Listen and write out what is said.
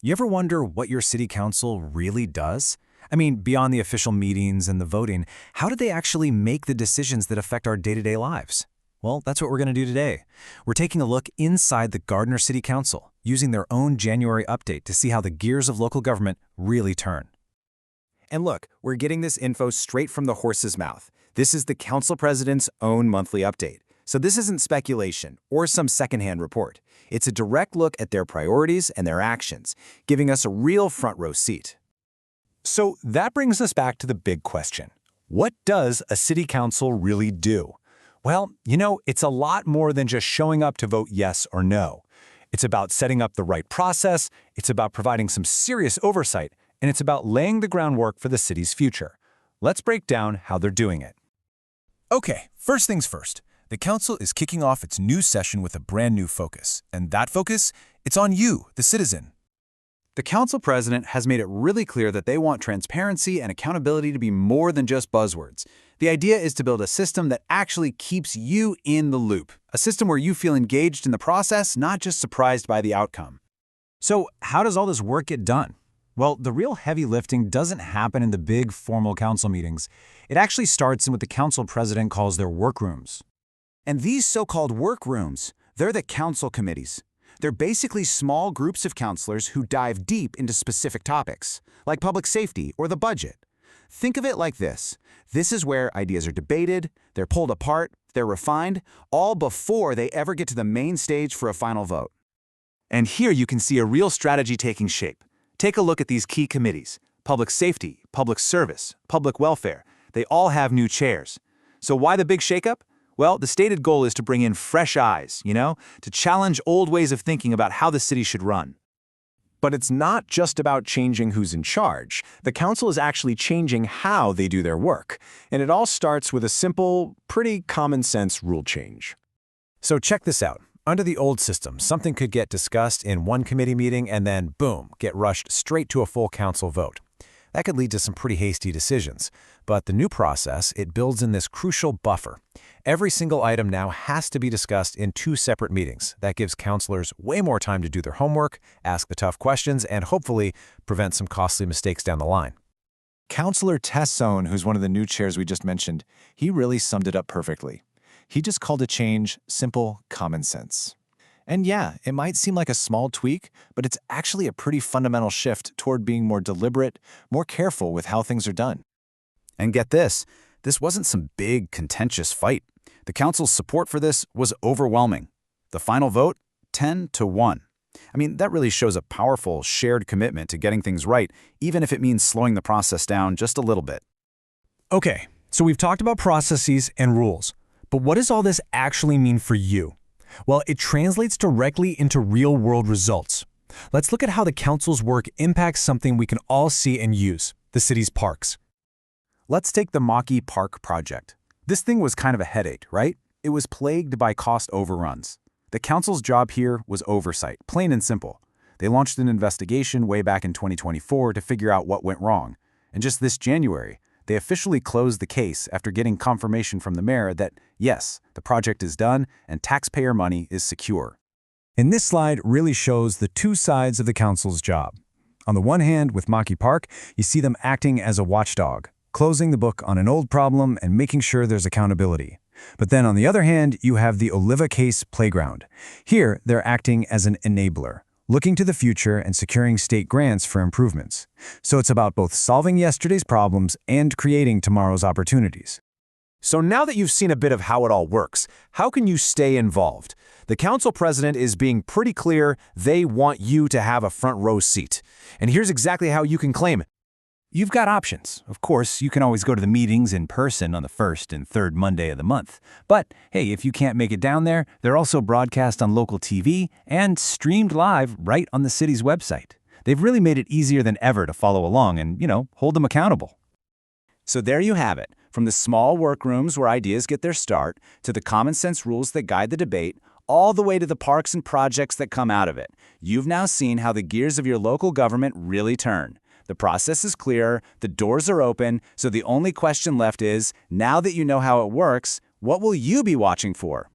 You ever wonder what your city council really does? I mean, beyond the official meetings and the voting, how do they actually make the decisions that affect our day-to-day lives? Well, that's what we're going to do today. We're taking a look inside the Gardner City Council, using their own January update to see how the gears of local government really turn. And look, we're getting this info straight from the horse's mouth. This is the council president's own monthly update. So this isn't speculation or some secondhand report. It's a direct look at their priorities and their actions, giving us a real front row seat. So that brings us back to the big question. What does a city council really do? Well, it's a lot more than just showing up to vote yes or no. It's about setting up the right process, it's about providing some serious oversight, and it's about laying the groundwork for the city's future. Let's break down how they're doing it. Okay, first things first. The council is kicking off its new session with a brand new focus. And that focus, it's on you, the citizen. The council president has made it really clear that they want transparency and accountability to be more than just buzzwords. The idea is to build a system that actually keeps you in the loop, a system where you feel engaged in the process, not just surprised by the outcome. So how does all this work get done? Well, the real heavy lifting doesn't happen in the big formal council meetings. It actually starts in what the council president calls their workrooms. And these so-called workrooms, they're the council committees. They're basically small groups of councilors who dive deep into specific topics, like public safety or the budget. Think of it like this. This is where ideas are debated, they're pulled apart, they're refined, all before they ever get to the main stage for a final vote. And here you can see a real strategy taking shape. Take a look at these key committees: public safety, public service, public welfare. They all have new chairs. So why the big shakeup? Well, the stated goal is to bring in fresh eyes, to challenge old ways of thinking about how the city should run. But it's not just about changing who's in charge. The council is actually changing how they do their work. And it all starts with a simple, pretty common sense rule change. So check this out. Under the old system, something could get discussed in one committee meeting and then, boom, get rushed straight to a full council vote. That could lead to some pretty hasty decisions. But the new process, it builds in this crucial buffer. Every single item now has to be discussed in 2 separate meetings. That gives councilors way more time to do their homework, ask the tough questions, and hopefully prevent some costly mistakes down the line. Councilor Tessone, who's one of the new chairs we just mentioned, he really summed it up perfectly. He just called a change simple common sense. And yeah, it might seem like a small tweak, but it's actually a pretty fundamental shift toward being more deliberate, more careful with how things are done. And get this wasn't some big, contentious fight. The council's support for this was overwhelming. The final vote, 10-1. I mean, that really shows a powerful, shared commitment to getting things right, even if it means slowing the process down just a little bit. Okay, so we've talked about processes and rules, but what does all this actually mean for you? Well, it translates directly into real-world results. Let's look at how the council's work impacts something we can all see and use, the city's parks. Let's take the Maki Park project. This thing was kind of a headache, right? It was plagued by cost overruns. The council's job here was oversight, plain and simple. They launched an investigation way back in 2024 to figure out what went wrong. And just this January, they officially closed the case after getting confirmation from the mayor that, yes, the project is done and taxpayer money is secure. And this slide really shows the 2 sides of the council's job. On the one hand, with Maki Park, you see them acting as a watchdog, closing the book on an old problem and making sure there's accountability. But then on the other hand, you have the Oliva Case Playground. Here, they're acting as an enabler, looking to the future and securing state grants for improvements. So it's about both solving yesterday's problems and creating tomorrow's opportunities. So now that you've seen a bit of how it all works, how can you stay involved? The council president is being pretty clear they want you to have a front row seat. And here's exactly how you can claim it. You've got options. Of course, you can always go to the meetings in person on the 1st and 3rd Monday of the month. But hey, if you can't make it down there, they're also broadcast on local TV and streamed live right on the city's website. They've really made it easier than ever to follow along and, hold them accountable. So there you have it. From the small workrooms where ideas get their start, to the common sense rules that guide the debate, all the way to the parks and projects that come out of it. You've now seen how the gears of your local government really turn. The process is clear, the doors are open, so the only question left is, now that you know how it works, what will you be watching for?